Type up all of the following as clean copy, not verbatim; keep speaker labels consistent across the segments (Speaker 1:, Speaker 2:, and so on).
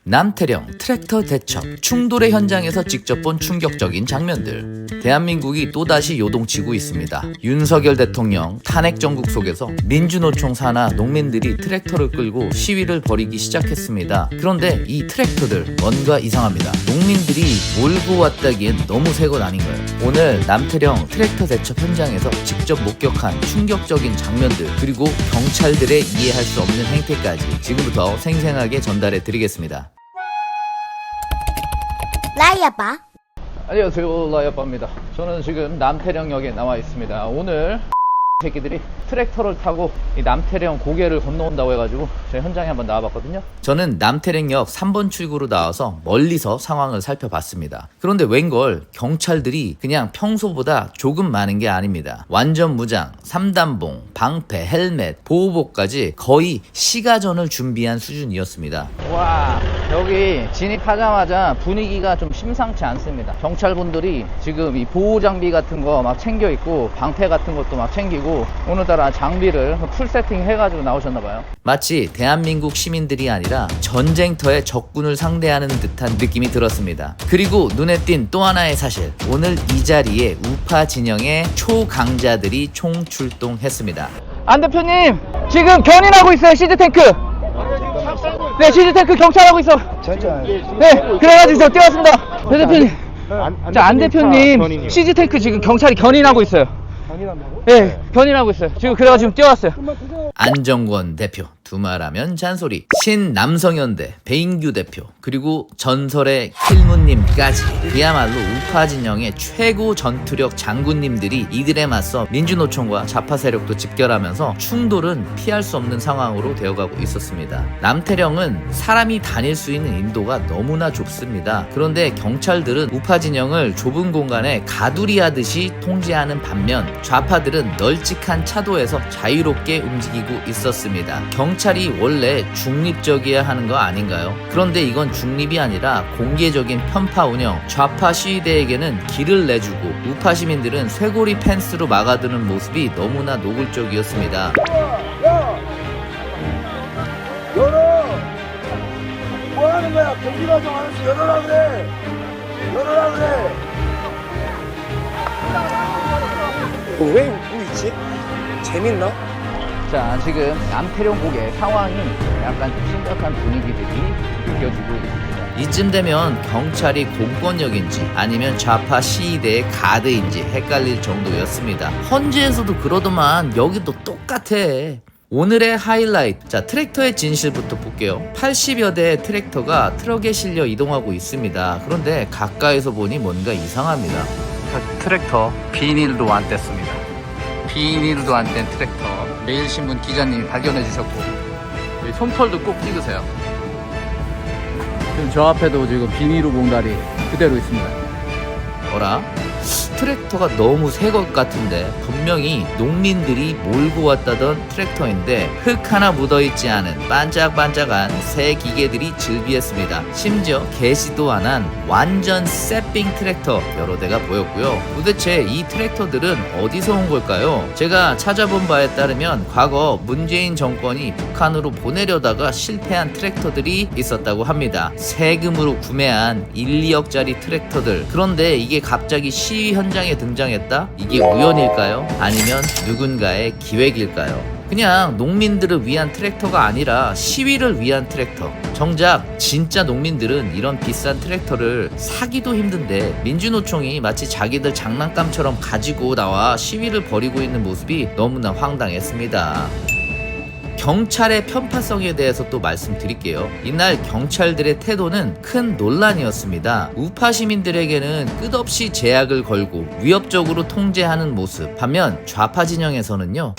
Speaker 1: 남태령 트랙터 대첩 충돌의 현장에서 직접 본 충격적인 장면들. 대한민국이 또다시 요동치고 있습니다. 윤석열 대통령 탄핵 정국 속에서 민주노총 산하 농민들이 트랙터를 끌고 시위를 벌이기 시작했습니다. 그런데 이 트랙터들 뭔가 이상합니다. 농민들이 몰고 왔다기엔 너무 새 것 아닌가요? 오늘 남태령 트랙터 대첩 현장에서 직접 목격한 충격적인 장면들, 그리고 경찰들의 이해할 수 없는 행태까지 지금부터 생생하게 전달해 드리겠습니다.
Speaker 2: 라이아빠.
Speaker 1: 안녕하세요, 라이아빠입니다. 저는 지금 남태령역에 나와 있습니다. 오늘 새끼들이 트랙터를 타고 이 남태령 고개를 건너온다고 해가지고 저희 현장에 한번 나와봤거든요. 저는 남태령역 3번 출구로 나와서 멀리서 상황을 살펴봤습니다. 그런데 웬걸 경찰들이 그냥 평소보다 조금 많은 게 아닙니다. 완전 무장, 3단봉, 방패, 헬멧, 보호복까지 거의 시가전을 준비한 수준이었습니다. 와, 여기 진입하자마자 분위기가 좀 심상치 않습니다. 경찰분들이 지금 이 보호장비 같은 거 막 챙겨 있고 방패 같은 것도 막 챙기고 오늘따라 장비를 풀 세팅 해가지고 나오셨나봐요. 마치 대한민국 시민들이 아니라 전쟁터의 적군을 상대하는 듯한 느낌이 들었습니다. 그리고 눈에 띈 또 하나의 사실, 오늘 이 자리에 우파 진영의 초강자들이 총출동했습니다. 안 대표님, 지금 견인하고 있어요. 시즈탱크. 네, 시즈탱크 경찰하고 있어. 네, 그래가지고 저 뛰어왔습니다. 네, 대표님. 안 대표님, 시즈탱크 지금 경찰이 견인하고 있어요. 네, 견인하고 있어요. 지금 그래가지고 뛰어왔어요. 안정권 대표, 두말하면 잔소리, 신남성현대 배인규 대표, 그리고 전설의 킬무님까지 그야말로 우파 진영의 최고 전투력 장군님들이 이들에 맞서 민주노총과 좌파 세력도 집결하면서 충돌은 피할 수 없는 상황으로 되어가고 있었습니다. 남태령은 사람이 다닐 수 있는 인도가 너무나 좁습니다. 그런데 경찰들은 우파 진영을 좁은 공간에 가두리하듯이 통제하는 반면 좌파들은 널찍한 차도에서 자유롭게 움직이고 있었습니다. 경찰이 원래 중립적이어야 하는 거 아닌가요? 그런데 이건 중립이 아니라 공개적인 편파 운영, 좌파 시위대에게는 길을 내주고 우파 시민들은 쇄골이 펜스로 막아드는 모습이 너무나 노골적이었습니다.
Speaker 3: 열어! 뭐 하는 거야? 경비과정 하면서 열어라 그래! 열어라 그래! 왜 웃고 있지? 재밌나?
Speaker 1: 자, 지금 남태령 고개 상황이 약간 좀 심각한 분위기들이 느껴지고 있습니다. 이쯤 되면 경찰이 공권력인지 아니면 좌파 시위대의 가드인지 헷갈릴 정도였습니다. 헌재에서도 그러더만 여기도 똑같아. 오늘의 하이라이트, 자, 트랙터의 진실부터 볼게요. 80여 대의 트랙터가 트럭에 실려 이동하고 있습니다. 그런데 가까이서 보니 뭔가 이상합니다. 트랙터 비닐도 안 뗐습니다. 비닐도 안 뗀 트랙터 매일신문 기자님이 발견해 주셨고, 손털도 꼭 찍으세요. 지금 저 앞에도 지금 비닐로 봉다리 그대로 있습니다. 어라? 트랙터가 너무 새 것 같은데 분명히 농민들이 몰고 왔다던 트랙터인데 흙 하나 묻어있지 않은 반짝반짝한 새 기계들이 즐비했습니다. 심지어 개시도 안 한 완전 새삥 트랙터 여러 대가 보였고요. 도대체 이 트랙터들은 어디서 온 걸까요? 제가 찾아본 바에 따르면 과거 문재인 정권이 북한으로 보내려다가 실패한 트랙터들이 있었다고 합니다. 세금으로 구매한 1, 2억짜리 트랙터들. 그런데 이게 갑자기 시위 현장에 등장했다? 이게 우연일까요? 아니면 누군가의 기획일까요? 그냥 농민들을 위한 트랙터가 아니라 시위를 위한 트랙터. 정작 진짜 농민들은 이런 비싼 트랙터를 사기도 힘든데 민주노총이 마치 자기들 장난감처럼 가지고 나와 시위를 벌이고 있는 모습이 너무나 황당했습니다. 경찰의 편파성에 대해서 또 말씀드릴게요. 이날 경찰들의 태도는 큰 논란이었습니다. 우파 시민들에게는 끝없이 제약을 걸고 위협적으로 통제하는 모습, 반면 좌파 진영에서는요,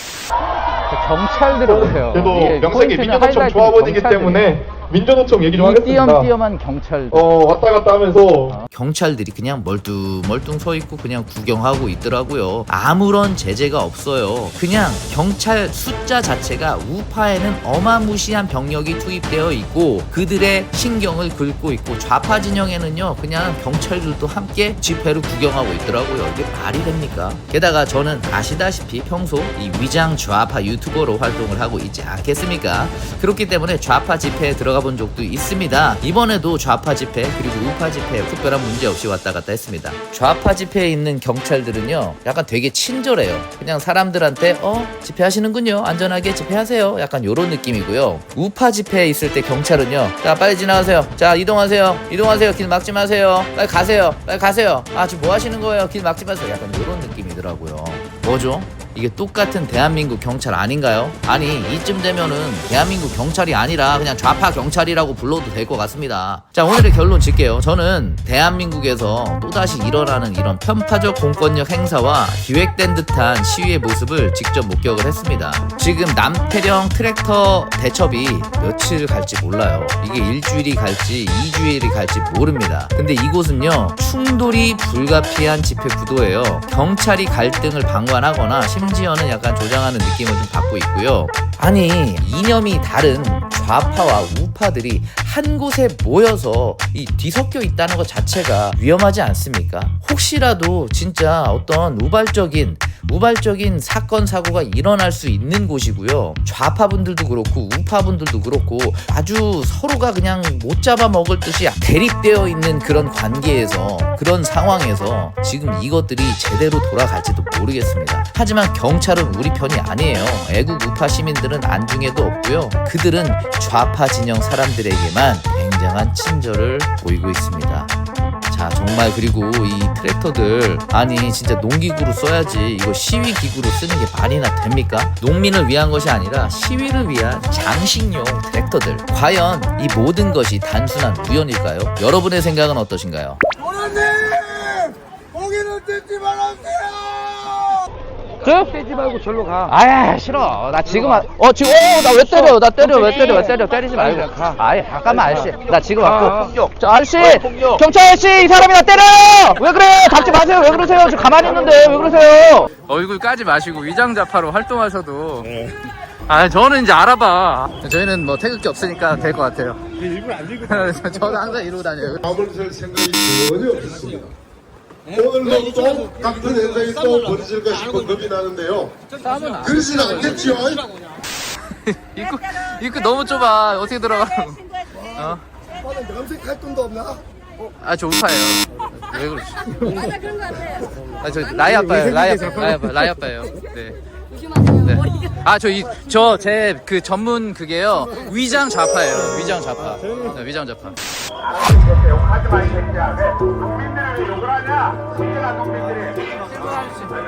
Speaker 1: 경찰들을 보세요.
Speaker 4: 그래도 명색이 민주노총 조합원이기 때문에 민주노총 얘기 좀 하겠습니다.
Speaker 1: 띄엄띄엄한 경찰.
Speaker 4: 왔다 갔다 하면서
Speaker 1: 경찰들이 그냥 멀뚱멀뚱 서 있고 그냥 구경하고 있더라고요. 아무런 제재가 없어요. 그냥 경찰 숫자 자체가 우파에는 어마무시한 병력이 투입되어 있고 그들의 신경을 긁고 있고, 좌파 진영에는요 그냥 경찰들도 함께 집회를 구경하고 있더라고요. 이게 말이 됩니까? 게다가 저는 아시다시피 평소 이 위장 좌파 유튜버로 활동을 하고 있지 않겠습니까? 그렇기 때문에 좌파 집회에 들어가 들어가 본 적도 있습니다. 이번에도 좌파 집회 그리고 우파 집회 특별한 문제 없이 왔다 갔다 했습니다. 좌파 집회에 있는 경찰들은요 약간 되게 친절해요. 그냥 사람들한테 집회하시는군요, 안전하게 집회하세요, 약간 요런 느낌이고요. 우파 집회에 있을 때 경찰은요, 자 빨리 지나가세요, 자 이동하세요, 길 막지 마세요, 빨리 가세요, 아 지금 뭐 하시는 거예요, 길 막지 마세요, 약간 요런 느낌이더라고요. 뭐죠? 이게 똑같은 대한민국 경찰 아닌가요? 아니 이쯤 되면은 대한민국 경찰이 아니라 그냥 좌파 경찰이라고 불러도 될 것 같습니다. 자, 오늘의 결론 질게요. 저는 대한민국에서 또다시 일어나는 이런 편파적 공권력 행사와 기획된 듯한 시위의 모습을 직접 목격을 했습니다. 지금 남태령 트랙터 대첩이 며칠 갈지 몰라요. 이게 일주일이 갈지 2주일이 갈지 모릅니다. 근데 이곳은요 충돌이 불가피한 집회 구도예요. 경찰이 갈등을 방관하거나 심지어는 약간 조장하는 느낌을 좀 받고 있고요. 아니 이념이 다른 좌파와 우파들이 한 곳에 모여서 이 뒤섞여 있다는 것 자체가 위험하지 않습니까? 혹시라도 진짜 어떤 우발적인 사건 사고가 일어날 수 있는 곳이고요. 좌파분들도 그렇고 우파분들도 그렇고 아주 서로가 그냥 못 잡아먹을 듯이 대립되어 있는 그런 관계에서, 그런 상황에서 지금 이것들이 제대로 돌아갈지도 모르겠습니다. 하지만 경찰은 우리 편이 아니에요. 애국 우파 시민들은 안중에도 없고요. 그들은 좌파 진영 사람들에게만 굉장한 친절을 보이고 있습니다. 자, 정말 그리고 이 트랙터들 아니 진짜 농기구로 써야지 이거 시위기구로 쓰는 게 말이나 됩니까? 농민을 위한 것이 아니라 시위를 위한 장식용 트랙터들. 과연 이 모든 것이 단순한 우연일까요? 여러분의 생각은 어떠신가요?
Speaker 3: 도련님! 거기는 뜯지 말아주세요! 떼지 말고 절로 가.
Speaker 1: 아야 싫어. 나 지금 나 왜 때려? 때리지 말고. 아예 잠깐만 아저씨. 나 지금 왔고. 저 아저씨, 경찰 아저씨, 이 사람이 나 때려. 왜 그래? 잡지 마세요. 왜 그러세요? 저 가만히 있는데 왜 그러세요? 얼굴 까지 마시고 위장좌파로 활동하셔도. 저는 이제 알아봐. 저희는 뭐 태극기 없으니까 될 것 같아요.
Speaker 3: 일부러 안 들고
Speaker 1: 저는 항상 이러고 다녀요.
Speaker 2: 밥을 살 생각이 전혀 없습니다. 오늘도 또 같은 현상이 또 벌어질까 싶어 겁이 나는데요. 그러진 않겠지요.
Speaker 1: 입구 너무 좁아. 어떻게 들어가?
Speaker 3: 염색할 돈도 없나?
Speaker 1: 저 우파예요. 왜 그러지?
Speaker 5: 맞아 그런 거 같아요.
Speaker 1: 저 나이 아빠예요. 네. 네. 제 그 전문 그게요. 위장 좌파예요. 위장 좌파. 네, 위장 좌파.
Speaker 6: 욕하지 마, 이 새끼야. 왜 농민들을 왜 욕을 하냐? 시끄러워, 농민들이.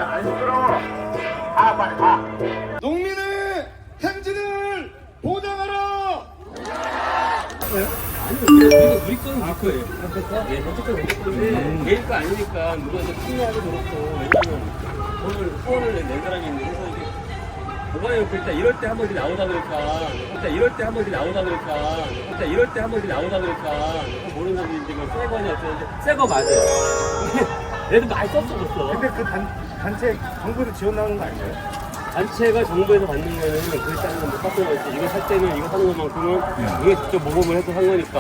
Speaker 6: 안 시끄러워. 빨리 가.
Speaker 3: 농민의 행진을 보장하라!
Speaker 7: 우리 거는 우리 거예요. 예, 어쨌든 우리 건데 개인 거 아니니까 누가 이제 참여하기 그렇고. 왜냐면 오늘 후원을 낸 사람이 있는데 그래서 이게 뭐가 일단 이럴 때 한 번씩 나오다 보니까 모르는 사람들이 이제 새 거냐 어쩌는데 새 거 맞아요. 얘도 많이 썼었어.
Speaker 3: 근데 그 단체 정부에서 지원 나오는 거 아니에요?
Speaker 7: 단체가 정부에서 받는 거는 그렇게 하는 건못 받는 거지. 이거 살 때는 이거 사는 것만큼은 이게 직접 모금을 해서 한 거니까.